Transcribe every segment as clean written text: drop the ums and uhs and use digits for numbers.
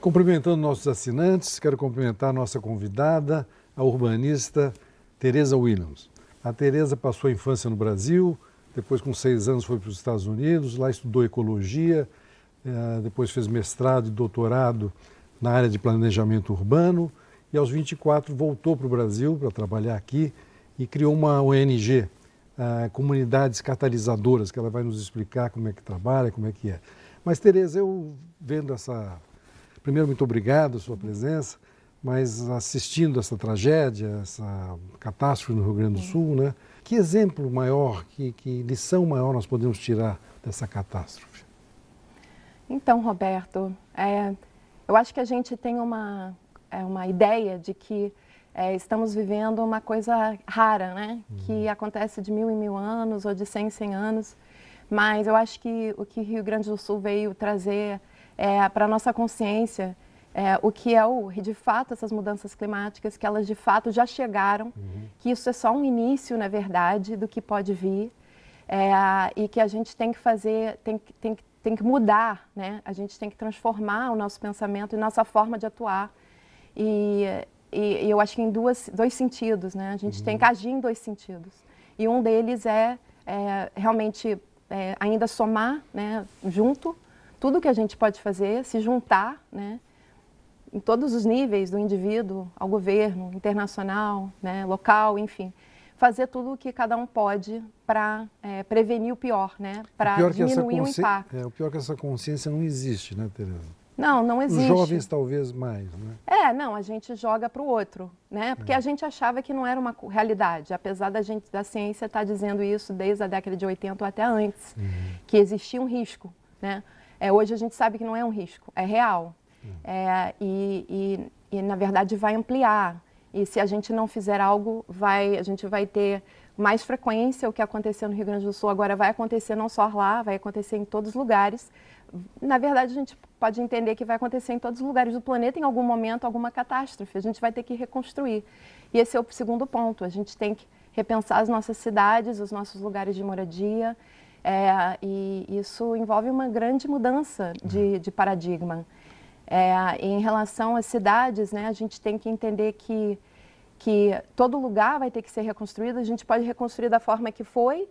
Cumprimentando nossos assinantes, quero cumprimentar a nossa convidada, a urbanista Tereza Williams. A Tereza passou a infância no Brasil, depois com 6 anos foi para os Estados Unidos, lá estudou ecologia, depois fez mestrado e doutorado na área de planejamento urbano e aos 24 voltou para o Brasil para trabalhar aqui e criou uma ONG, Comunidades Catalisadoras, que ela vai nos explicar como é que trabalha, como é que é. Mas, Tereza, eu vendo essa... Primeiro, muito obrigado pela sua presença, mas assistindo essa tragédia, essa catástrofe no Rio Grande do Sul, né? Que exemplo maior, que lição maior nós podemos tirar dessa catástrofe? Então, Roberto, eu acho que a gente tem uma ideia de que estamos vivendo uma coisa rara, né? Que acontece de 1000 em 1000 anos ou de 100 em 100 anos, mas eu acho que o que Rio Grande do Sul veio trazer para a nossa consciência o que é de fato essas mudanças climáticas, que elas de fato já chegaram, que isso é só um início, na verdade, do que pode vir, e que a gente tem que fazer, tem que mudar, né? A gente tem que transformar o nosso pensamento e nossa forma de atuar. E eu acho que em dois sentidos, né? A gente tem que agir em 2 sentidos. E um deles realmente ainda somar, né, junto, tudo que a gente pode fazer, se juntar, né, em todos os níveis, do indivíduo ao governo, internacional, né, local, enfim. Fazer tudo o que cada um pode para prevenir o pior, né, para diminuir o impacto. O pior é que essa consciência não existe, né, Tereza? Não existe. Os jovens talvez mais, né? Não, a gente joga para o outro, né? Porque a gente achava que não era uma realidade, apesar da ciência estar dizendo isso desde a década de 80 ou até antes, que existia um risco, né? Hoje a gente sabe que não é um risco, é real. E na verdade vai ampliar. E se a gente não fizer algo, a gente vai ter mais frequência. O que aconteceu no Rio Grande do Sul agora vai acontecer não só lá, vai acontecer em todos os lugares. Na verdade, a gente pode entender que vai acontecer em todos os lugares do planeta, em algum momento, alguma catástrofe. A gente vai ter que reconstruir. E esse é o segundo ponto. A gente tem que repensar as nossas cidades, os nossos lugares de moradia. E isso envolve uma grande mudança de paradigma. Em relação às cidades, né, a gente tem que entender que todo lugar vai ter que ser reconstruído. A gente pode reconstruir da forma que foi,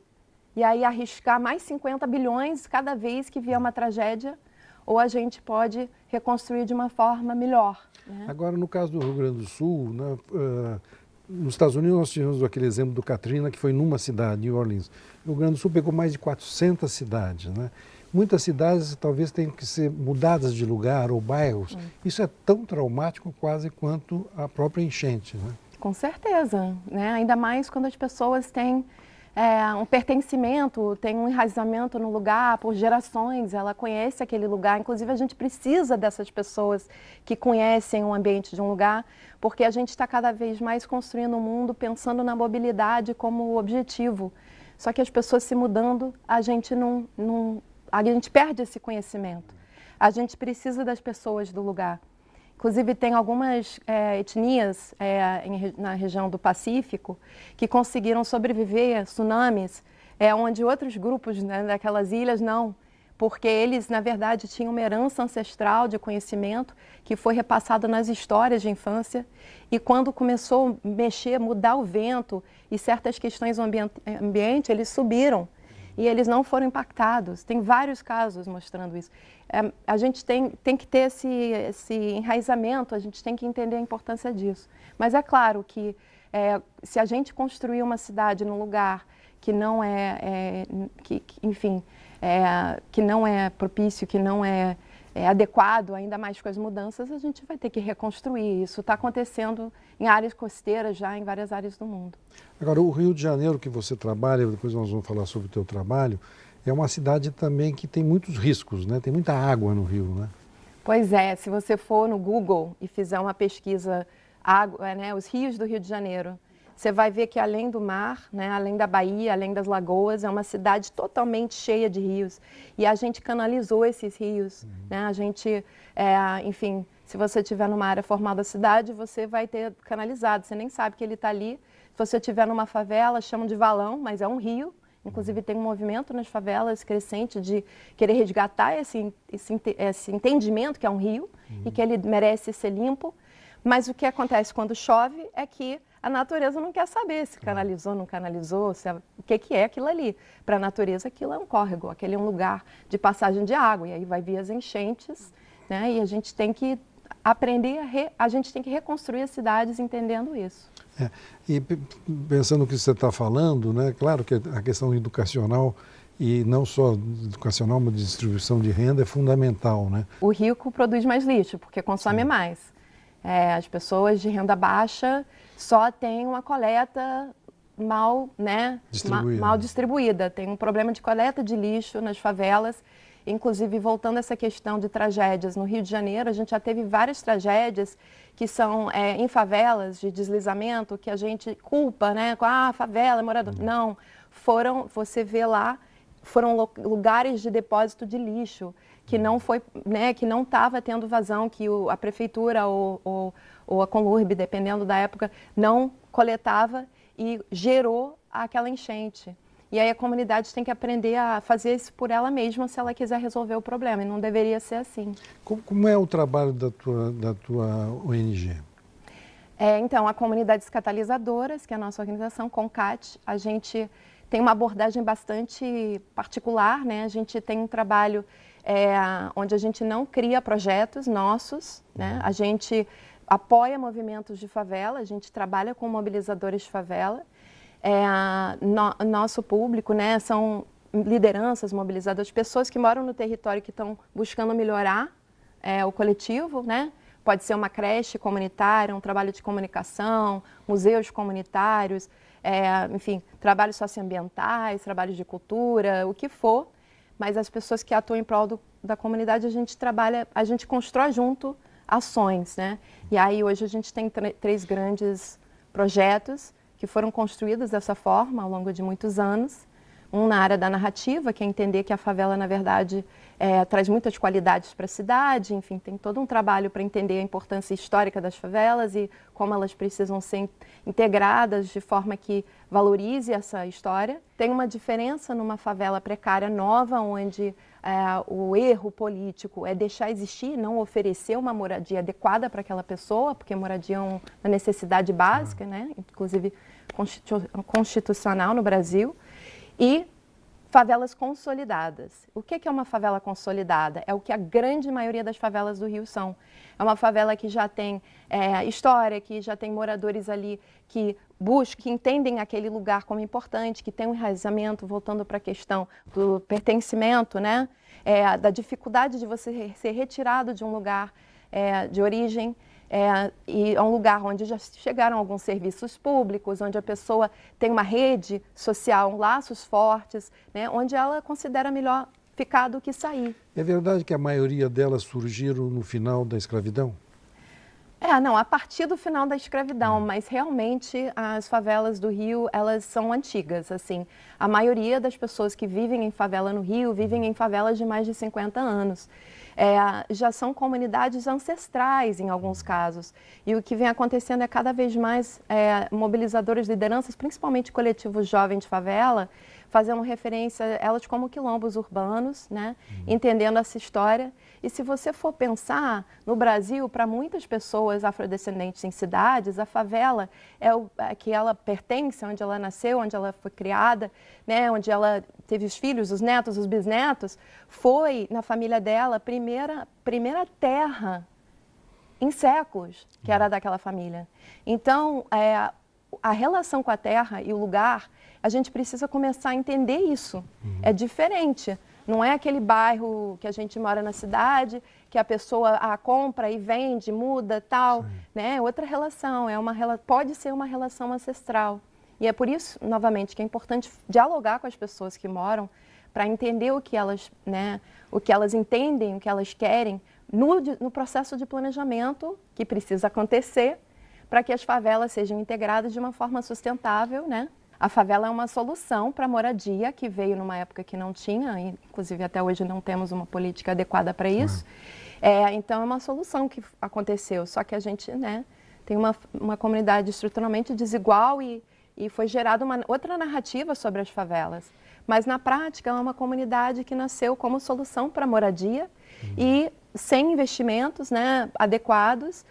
e aí arriscar mais 50 bilhões cada vez que vier uma tragédia, ou a gente pode reconstruir de uma forma melhor, né? Agora, no caso do Rio Grande do Sul, né, nos Estados Unidos nós tivemos aquele exemplo do Katrina, que foi numa cidade, New Orleans. O Rio Grande do Sul pegou mais de 400 cidades, né? Muitas cidades talvez tenham que ser mudadas de lugar ou bairros. Isso é tão traumático quase quanto a própria enchente, né? Com certeza, né? Ainda mais quando as pessoas têm um pertencimento, têm um enraizamento no lugar por gerações, ela conhece aquele lugar. Inclusive, a gente precisa dessas pessoas que conhecem o ambiente de um lugar, porque a gente está cada vez mais construindo um mundo pensando na mobilidade como objetivo. Só que as pessoas se mudando, a gente perde esse conhecimento. A gente precisa das pessoas do lugar. Inclusive, tem algumas etnias na região do Pacífico que conseguiram sobreviver a tsunamis, onde outros grupos, né, daquelas ilhas não, porque eles, na verdade, tinham uma herança ancestral de conhecimento que foi repassada nas histórias de infância, e quando começou a mexer, mudar o vento e certas questões do ambiente, eles subiram. E eles não foram impactados. Tem vários casos mostrando isso. A gente tem que ter esse enraizamento, a gente tem que entender a importância disso. Mas é claro que se a gente construir uma cidade num lugar que não que não é propício, que não é adequado, ainda mais com as mudanças, a gente vai ter que reconstruir. Isso está acontecendo em áreas costeiras já, em várias áreas do mundo. Agora, o Rio de Janeiro que você trabalha, depois nós vamos falar sobre o teu trabalho, é uma cidade também que tem muitos riscos, né? Tem muita água no Rio, né? Pois se você for no Google e fizer uma pesquisa, né, os rios do Rio de Janeiro, você vai ver que além do mar, né, além da Bahia, além das lagoas, é uma cidade totalmente cheia de rios. E a gente canalizou esses rios, né? A gente, enfim, se você estiver numa área formal da cidade, você vai ter canalizado, você nem sabe que ele está ali. Se você estiver numa favela, chamam de valão, mas é um rio Inclusive tem um movimento nas favelas crescente de querer resgatar esse entendimento que é um rio e que ele merece ser limpo. Mas o que acontece quando chove é que a natureza não quer saber se canalizou, não canalizou, o que é aquilo ali. Para a natureza aquilo é um córrego, aquele é um lugar de passagem de água, e aí vai vir as enchentes, né? E a gente tem que aprender, a gente tem que reconstruir as cidades entendendo isso. E pensando no que você está falando, né, claro que a questão educacional, e não só educacional, mas de distribuição de renda é fundamental, né? O rico produz mais lixo, porque consome mais. As pessoas de renda baixa só têm uma coleta mal distribuída. Tem um problema de coleta de lixo nas favelas. Inclusive, voltando a essa questão de tragédias, no Rio de Janeiro, a gente já teve várias tragédias que são em favelas de deslizamento, que a gente culpa, né? Com a favela, morador. Não, você vê lá, foram lugares de depósito de lixo, que não foi, né, que não estava tendo vazão, que a prefeitura ou a Conlurb, dependendo da época, não coletava e gerou aquela enchente. E aí a comunidade tem que aprender a fazer isso por ela mesma se ela quiser resolver o problema, e não deveria ser assim. Como é o trabalho da tua ONG? Então, a Comunidades Catalisadoras, que é a nossa organização, CONCAT, a gente tem uma abordagem bastante particular, né? A gente tem um trabalho onde a gente não cria projetos nossos, né? A gente apoia movimentos de favela, a gente trabalha com mobilizadores de favela. Nosso público, né, são lideranças mobilizadoras, pessoas que moram no território que estão buscando melhorar o coletivo, né? Pode ser uma creche comunitária, um trabalho de comunicação, museus comunitários, enfim, trabalhos socioambientais, trabalhos de cultura, o que for. Mas as pessoas que atuam em prol da comunidade, a gente trabalha, a gente constrói junto ações, né? E aí hoje a gente tem 3 grandes projetos que foram construídos dessa forma ao longo de muitos anos. Um na área da narrativa, que é entender que a favela, na verdade, traz muitas qualidades para a cidade, enfim, tem todo um trabalho para entender a importância histórica das favelas e como elas precisam ser integradas de forma que valorize essa história. Tem uma diferença numa favela precária nova, onde o erro político é deixar existir, não oferecer uma moradia adequada para aquela pessoa, porque moradia é uma necessidade básica, né? Inclusive constitucional no Brasil. E favelas consolidadas. O que é uma favela consolidada? É o que a grande maioria das favelas do Rio são. É uma favela que já tem história, que já tem moradores ali que buscam, que entendem aquele lugar como importante, que tem um enraizamento, voltando para a questão do pertencimento, né? Da dificuldade de você ser retirado de um lugar de origem. E é um lugar onde já chegaram alguns serviços públicos, onde a pessoa tem uma rede social, laços fortes, né, onde ela considera melhor ficar do que sair. É verdade que a maioria delas surgiram no final da escravidão? Não, a partir do final da escravidão, mas realmente as favelas do Rio, elas são antigas, assim. A maioria das pessoas que vivem em favela no Rio, vivem em favelas de mais de 50 anos. Já são comunidades ancestrais em alguns casos. E o que vem acontecendo é cada vez mais mobilizadores, lideranças, principalmente coletivos jovens de favela, fazendo referência a elas como quilombos urbanos, né? Entendendo essa história. E se você for pensar, no Brasil, para muitas pessoas afrodescendentes em cidades, a favela é que ela pertence, onde ela nasceu, onde ela foi criada, né? Onde ela teve os filhos, os netos, os bisnetos, foi, na família dela, a primeira terra em séculos que era daquela família. Então, a relação com a terra e o lugar, a gente precisa começar a entender isso. É diferente. Não é aquele bairro que a gente mora na cidade, que a pessoa compra e vende, muda, tal, né? É outra relação, pode ser uma relação ancestral. E é por isso, novamente, que é importante dialogar com as pessoas que moram para entender o que elas, né, o que elas entendem, o que elas querem no processo de planejamento que precisa acontecer para que as favelas sejam integradas de uma forma sustentável, né? A favela é uma solução para a moradia, que veio numa época que não tinha, inclusive até hoje não temos uma política adequada para isso. Então é uma solução que aconteceu, só que a gente, né, tem uma comunidade estruturalmente desigual e e foi gerada uma outra narrativa sobre as favelas. Mas, na prática, é uma comunidade que nasceu como solução para a moradia e sem investimentos, né, adequados,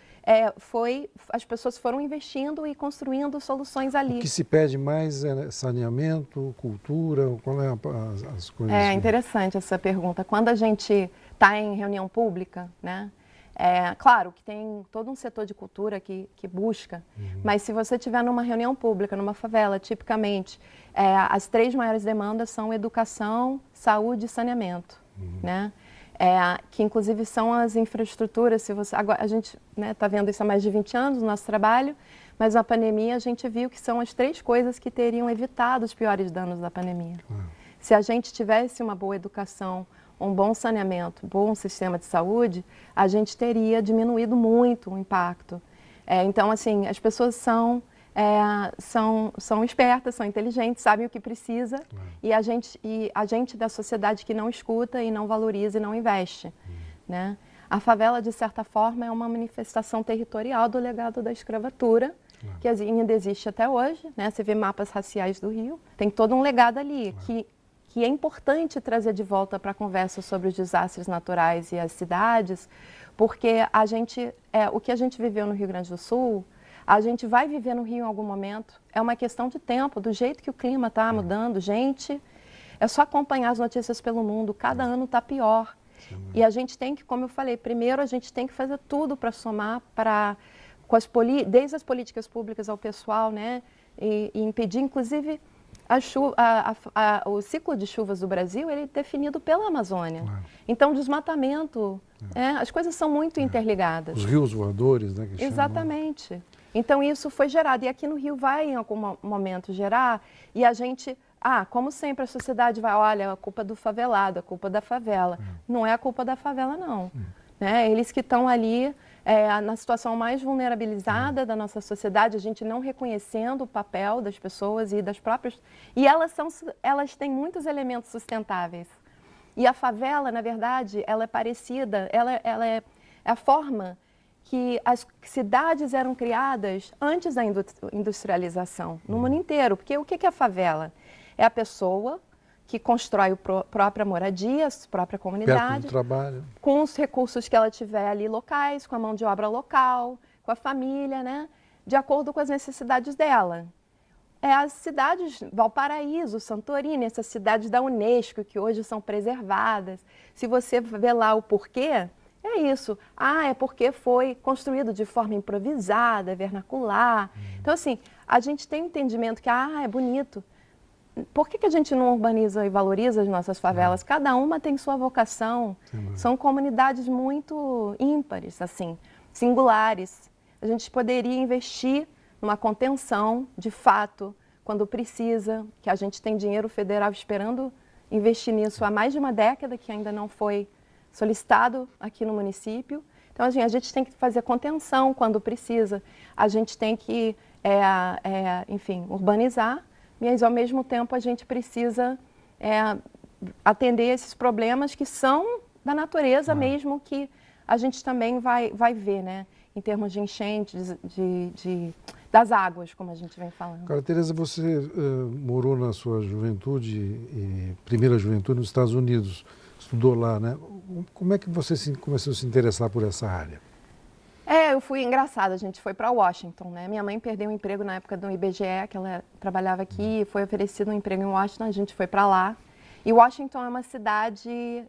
as pessoas foram investindo e construindo soluções ali. O que se pede mais é saneamento, cultura, qual é as coisas? É interessante essa pergunta. Quando a gente está em reunião pública, né, claro que tem todo um setor de cultura que busca, mas se você estiver numa reunião pública, numa favela, tipicamente, as 3 maiores demandas são educação, saúde e saneamento, né? Que inclusive são as infraestruturas. Agora, a gente está vendo isso há mais de 20 anos no nosso trabalho, mas na pandemia a gente viu que são as 3 coisas que teriam evitado os piores danos da pandemia. Se a gente tivesse uma boa educação, um bom saneamento, um bom sistema de saúde, a gente teria diminuído muito o impacto. Então, assim, as pessoas são espertas, são inteligentes, sabem o que precisa, e a gente da sociedade que não escuta e não valoriza e não investe, né? A favela, de certa forma, é uma manifestação territorial do legado da escravatura, que ainda existe até hoje, né? Você vê mapas raciais do Rio, tem todo um legado ali, que é importante trazer de volta para a conversa sobre os desastres naturais e as cidades, porque o que a gente viveu no Rio Grande do Sul, a gente vai viver no Rio em algum momento, é uma questão de tempo, do jeito que o clima está mudando. Gente, é só acompanhar as notícias pelo mundo, cada ano está pior. E a gente tem que, como eu falei, primeiro a gente tem que fazer tudo para somar, desde as políticas públicas ao pessoal, né, e impedir, inclusive, o ciclo de chuvas do Brasil, ele é definido pela Amazônia. Então, desmatamento, as coisas são muito interligadas. Os rios voadores, né? Exatamente. Chamam. Então, isso foi gerado. E aqui no Rio vai, em algum momento, gerar. E a gente, como sempre, a sociedade vai, olha, a culpa do favelado, a culpa da favela. Não é a culpa da favela, não. Né? Eles que estão ali na situação mais vulnerabilizada da nossa sociedade, a gente não reconhecendo o papel das pessoas e das próprias... E elas têm muitos elementos sustentáveis. E a favela, na verdade, ela é parecida, ela é a forma que as cidades eram criadas antes da industrialização, no mundo inteiro. Porque o que é a favela? É a pessoa que constrói a própria moradia, a própria comunidade, perto do trabalho, com os recursos que ela tiver ali locais, com a mão de obra local, com a família, né? De acordo com as necessidades dela. As cidades, Valparaíso, Santorini, essas cidades da Unesco, que hoje são preservadas, se você vê lá o porquê, é isso. É porque foi construído de forma improvisada, vernacular. Então, assim, a gente tem um entendimento que, é bonito. Por que a gente não urbaniza e valoriza as nossas favelas? Cada uma tem sua vocação. São comunidades muito ímpares, assim, singulares. A gente poderia investir numa contenção, de fato, quando precisa, que a gente tem dinheiro federal esperando investir nisso há mais de uma década, que ainda não foi solicitado aqui no município. Então, a gente tem que fazer contenção quando precisa. A gente tem que, enfim, urbanizar, mas, ao mesmo tempo, a gente precisa atender esses problemas que são da natureza mesmo, que a gente também vai ver, né? Em termos de enchentes, das águas, como a gente vem falando. Cara, Tereza, você morou na sua juventude, primeira juventude, nos Estados Unidos, estudou lá, né? Como é que você começou a se interessar por essa área? Eu fui engraçada, a gente foi para Washington, né? Minha mãe perdeu um emprego na época do IBGE, que ela trabalhava aqui, foi oferecido um emprego em Washington, a gente foi para lá. E Washington é uma cidade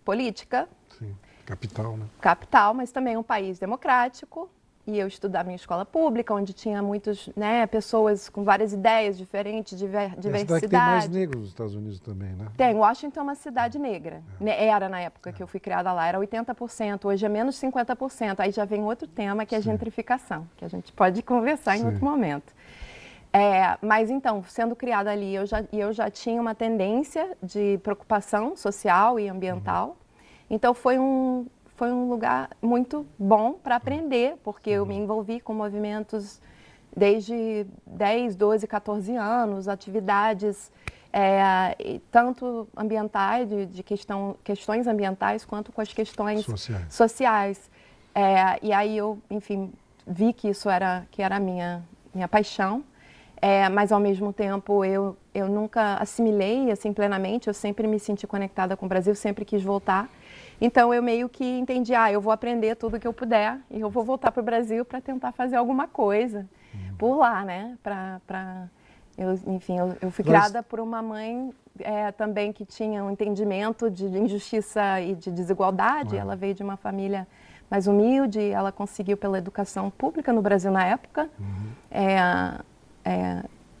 política. Sim, capital, né? Capital, mas também um país democrático. E eu estudava em escola pública, onde tinha muitas, né, pessoas com várias ideias diferentes, diversidade. É a cidade que tem mais negros nos Estados Unidos também, né? Tem. Washington é uma cidade negra. Era na época que eu fui criada lá, era 80%, hoje é menos 50%. Aí já vem outro tema, que é a gentrificação, que a gente pode conversar em outro momento. Mas então, sendo criada ali, eu já tinha uma tendência de preocupação social e ambiental. Então foi um lugar muito bom para aprender, porque eu me envolvi com movimentos desde 10, 12, 14 anos, atividades tanto ambientais, de questões ambientais, quanto com as questões sociais. E aí eu, enfim, vi que isso era a minha paixão. mas ao mesmo tempo eu nunca assimilei assim plenamente, eu sempre me senti conectada com o Brasil, sempre quis voltar. Então eu meio que entendi, eu vou aprender tudo que eu puder e eu vou voltar para o Brasil para tentar fazer alguma coisa por lá, né? Eu fui criada por uma mãe também que tinha um entendimento de injustiça e de desigualdade. Ela veio de uma família mais humilde, ela conseguiu pela educação pública no Brasil na época,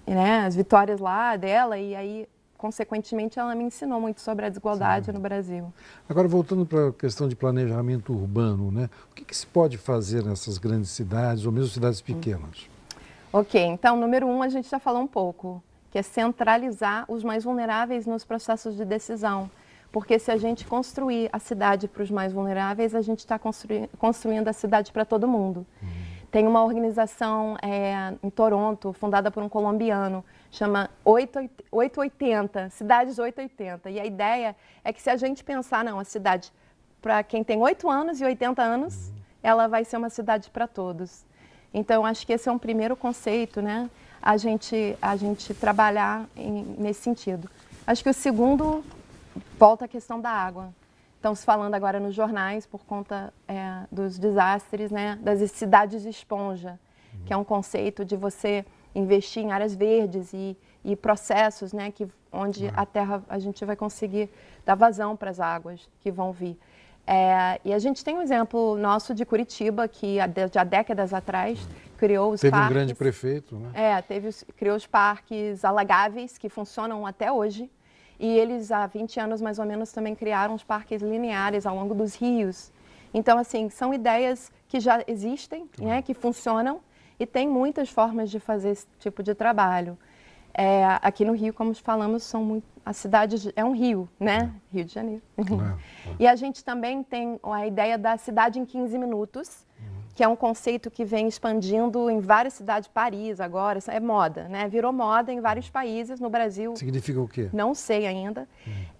né, as vitórias lá dela, e aí, consequentemente, ela me ensinou muito sobre a desigualdade no Brasil. Agora, voltando para a questão de planejamento urbano, né? O que se pode fazer nessas grandes cidades, ou mesmo cidades pequenas? Ok, então, número 1, a gente já falou um pouco, que é centralizar os mais vulneráveis nos processos de decisão. Porque se a gente construir a cidade para os mais vulneráveis, a gente está construindo a cidade para todo mundo. Tem uma organização em Toronto, fundada por um colombiano, chama 880, Cidades 880. E a ideia é que se a gente pensar, não, a cidade para quem tem 8 anos e 80 anos, ela vai ser uma cidade para todos. Então, acho que esse é um primeiro conceito, né? A gente trabalhar nesse sentido. Acho que o segundo volta à questão da água. Estão se falando agora nos jornais por conta dos desastres, né, das cidades de esponja, que é um conceito de você investir em áreas verdes e processos, né, onde a terra, a gente vai conseguir dar vazão para as águas que vão vir. E a gente tem um exemplo nosso de Curitiba, que há décadas atrás criou os parques... Teve um grande prefeito, né? Criou os parques alagáveis, que funcionam até hoje. E eles, há 20 anos mais ou menos, também criaram os parques lineares ao longo dos rios. Então, assim, são ideias que já existem, né, que funcionam, e tem muitas formas de fazer esse tipo de trabalho. Aqui no Rio, como falamos, a cidade é um rio, né? Rio de Janeiro. E a gente também tem a ideia da cidade em 15 minutos, que é um conceito que vem expandindo em várias cidades, Paris agora, é moda, né? Virou moda em vários países, no Brasil... Significa o quê? Não sei ainda.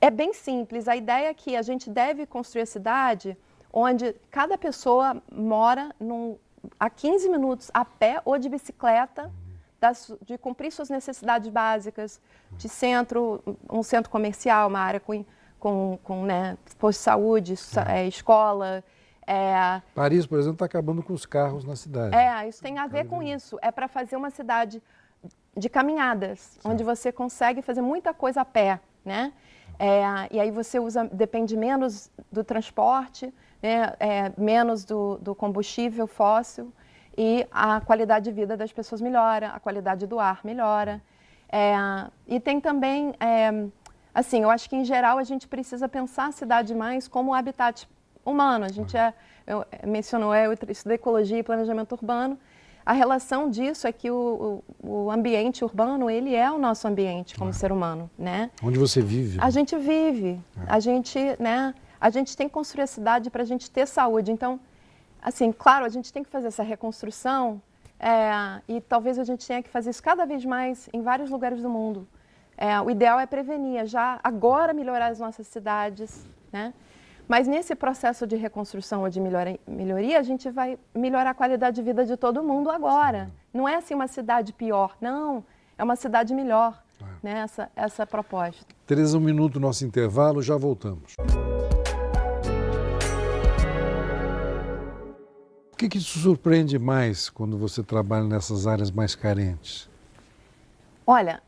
É bem simples, a ideia é que a gente deve construir a cidade onde cada pessoa mora a 15 minutos a pé ou de bicicleta, de cumprir suas necessidades básicas, de um centro comercial, uma área com né, posto de saúde, escola... Paris, por exemplo, está acabando com os carros na cidade. Isso tem a ver com isso. É para fazer uma cidade de caminhadas, onde você consegue fazer muita coisa a pé, né? E aí você depende menos do transporte, né? Menos do combustível fóssil, e a qualidade de vida das pessoas melhora, a qualidade do ar melhora. E tem também, assim, eu acho que em geral a gente precisa pensar a cidade mais como habitat humano. A gente mencionou, eu estudei ecologia e planejamento urbano. A relação disso é que o ambiente urbano, ele é o nosso ambiente como ser humano, né? Onde você vive. A gente vive, a gente tem que construir a cidade para a gente ter saúde. Então, assim, claro, a gente tem que fazer essa reconstrução e talvez a gente tenha que fazer isso cada vez mais em vários lugares do mundo. O ideal é prevenir, já agora melhorar as nossas cidades, né? Mas nesse processo de reconstrução ou de melhoria, a gente vai melhorar a qualidade de vida de todo mundo agora. Não é assim uma cidade pior, não. É uma cidade melhor, né? Essa proposta. Tereza, 1 minuto, nosso intervalo, já voltamos. O que te surpreende mais quando você trabalha nessas áreas mais carentes? Olha,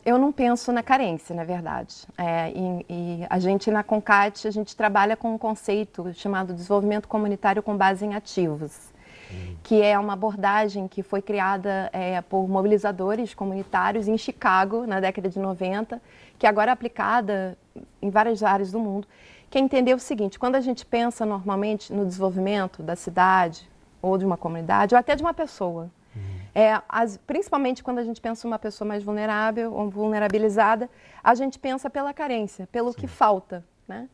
eu não penso na carência, na verdade. E a gente, na CONCAT, a gente trabalha com um conceito chamado desenvolvimento comunitário com base em ativos, que é uma abordagem que foi criada por mobilizadores comunitários em Chicago, na década de 90, que agora é aplicada em várias áreas do mundo, que é entender o seguinte: quando a gente pensa normalmente no desenvolvimento da cidade, ou de uma comunidade, ou até de uma pessoa, principalmente quando a gente pensa em uma pessoa mais vulnerável ou vulnerabilizada, a gente pensa pela carência, pelo que falta, né?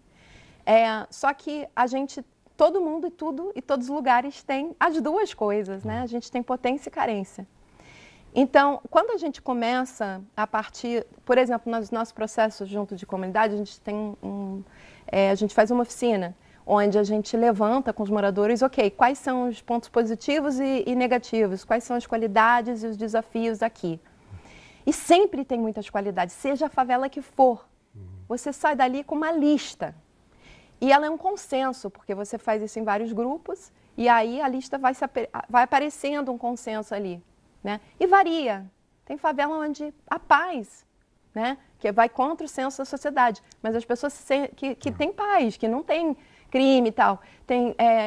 Só que todo mundo e tudo e todos os lugares têm as duas coisas, né? A gente tem potência e carência. Então, quando a gente começa a partir, por exemplo, nos nossos processos junto de comunidade, a gente tem a gente faz uma oficina onde a gente levanta com os moradores, ok, quais são os pontos positivos e negativos, quais são as qualidades e os desafios aqui. E sempre tem muitas qualidades, seja a favela que for. Você sai dali com uma lista. E ela é um consenso, porque você faz isso em vários grupos, e aí a lista vai aparecendo um consenso ali, né? E varia. Tem favela onde há paz, né? Que vai contra o senso da sociedade. Mas as pessoas que têm paz, que não tem crime e tal.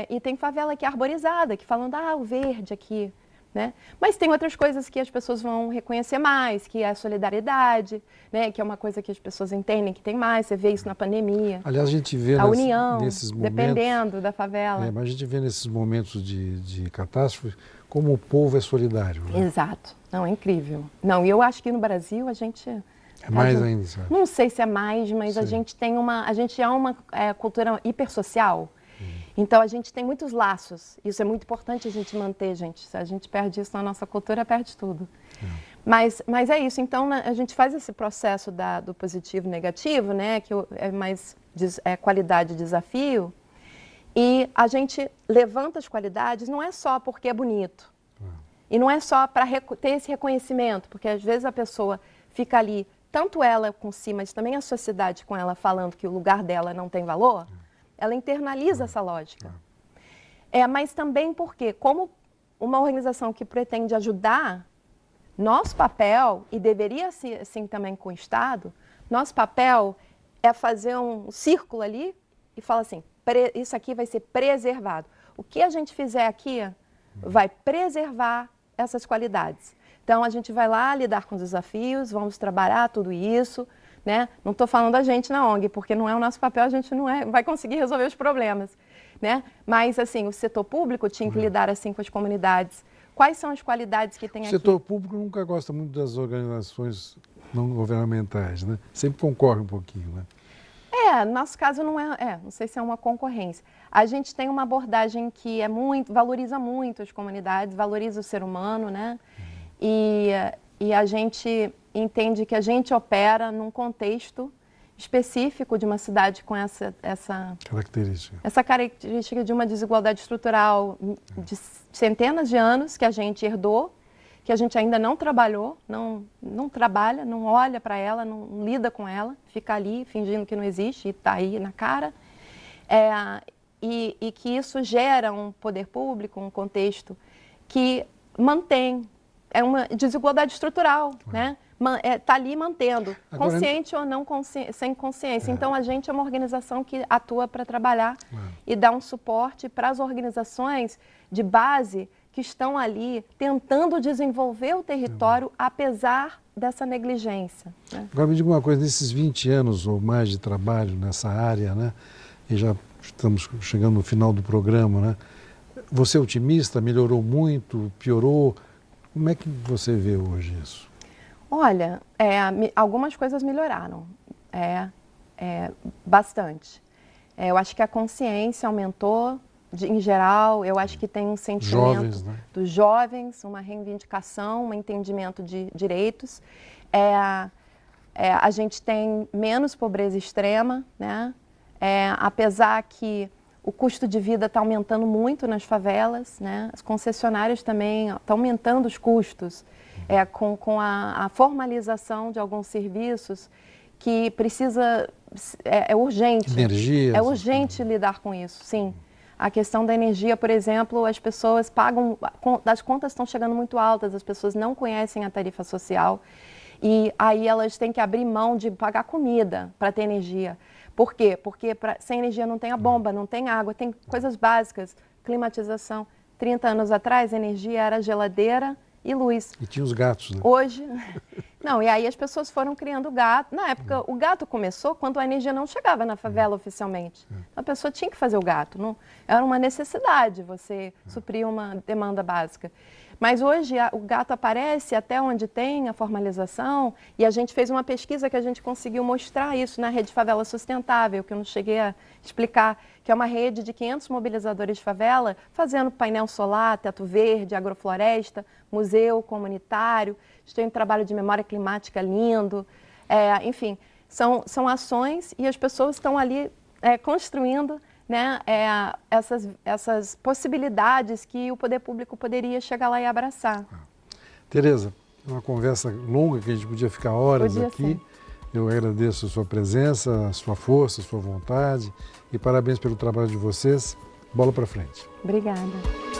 E tem favela que é arborizada, que falam, o verde aqui. Né? Mas tem outras coisas que as pessoas vão reconhecer mais, que é a solidariedade, né? Que é uma coisa que as pessoas entendem que tem mais, você vê isso na pandemia. Aliás, a gente vê união, nesses momentos, dependendo da favela. Mas a gente vê nesses momentos de catástrofe como o povo é solidário. Né? Exato. Não, é incrível. Não, e eu acho que no Brasil a gente... É mais ainda, sabe? Não sei se é mais, mas a gente tem a gente é uma cultura hipersocial. Então, a gente tem muitos laços. Isso é muito importante a gente manter, gente. Se a gente perde isso na nossa cultura, perde tudo. Mas é isso. Então, a gente faz esse processo do positivo e negativo, né? Que é mais qualidade e desafio. E a gente levanta as qualidades, não é só porque é bonito. E não é só para ter esse reconhecimento, porque às vezes a pessoa fica ali, tanto ela com si, mas também a sociedade com ela falando que o lugar dela não tem valor. Ela internaliza essa lógica. Mas também porque, como uma organização que pretende ajudar, nosso papel, e deveria ser assim também com o Estado, nosso papel é fazer um círculo ali e falar assim, isso aqui vai ser preservado. O que a gente fizer aqui vai preservar essas qualidades. Então, a gente vai lá lidar com os desafios, vamos trabalhar tudo isso, né? Não estou falando da gente na ONG, porque não é o nosso papel, a gente não vai conseguir resolver os problemas, né? Mas, assim, o setor público tinha que lidar assim com as comunidades. Quais são as qualidades que tem aqui? O setor público nunca gosta muito das organizações não governamentais, né? Sempre concorre um pouquinho, né? No nosso caso não sei se é uma concorrência. A gente tem uma abordagem que valoriza muito as comunidades, valoriza o ser humano, né? E a gente entende que a gente opera num contexto específico de uma cidade com essa característica de uma desigualdade estrutural de centenas de anos que a gente herdou, que a gente ainda não trabalhou, não trabalha, não olha para ela, não lida com ela, fica ali fingindo que não existe e está aí na cara. E que isso gera um poder público, um contexto que mantém, é uma desigualdade estrutural, né? Está ali mantendo, consciente ou não sem consciência. Então, a gente é uma organização que atua para trabalhar e dar um suporte para as organizações de base que estão ali tentando desenvolver o território apesar dessa negligência. Né? Agora, me diga uma coisa, nesses 20 anos ou mais de trabalho nessa área, né? E já estamos chegando no final do programa, né? Você é otimista? Melhorou muito? Piorou? Como é que você vê hoje isso? Olha, algumas coisas melhoraram, bastante. Eu acho que a consciência aumentou, em geral, eu acho que tem um sentimento dos jovens, uma reivindicação, um entendimento de direitos. A gente tem menos pobreza extrema, né? Apesar que o custo de vida está aumentando muito nas favelas, né? As concessionárias também estão aumentando os custos. Com a formalização de alguns serviços que precisa, é urgente. Energia. É urgente lidar com isso, sim. A questão da energia, por exemplo, as pessoas pagam, as contas estão chegando muito altas, as pessoas não conhecem a tarifa social e aí elas têm que abrir mão de pagar comida para ter energia. Por quê? Porque sem energia não tem a bomba, não tem água, tem coisas básicas, climatização. 30 anos atrás, a energia era geladeira e luz. E tinha os gatos, né? Hoje, não, e aí as pessoas foram criando gato. Na época, o gato começou quando a energia não chegava na favela oficialmente. A pessoa tinha que fazer o gato. Não, era uma necessidade você suprir uma demanda básica. Mas hoje o gato aparece até onde tem a formalização e a gente fez uma pesquisa que a gente conseguiu mostrar isso na Rede Favela Sustentável, que eu não cheguei a explicar, que é uma rede de 500 mobilizadores de favela, fazendo painel solar, teto verde, agrofloresta, museu comunitário, a gente tem um trabalho de memória climática lindo, enfim, são ações e as pessoas estão ali construindo né, essas possibilidades que o poder público poderia chegar lá e abraçar. Tereza, uma conversa longa que a gente podia ficar horas Podia aqui. ser. Eu agradeço a sua presença, a sua força, a sua vontade e parabéns pelo trabalho de vocês. Bola para frente. Obrigada.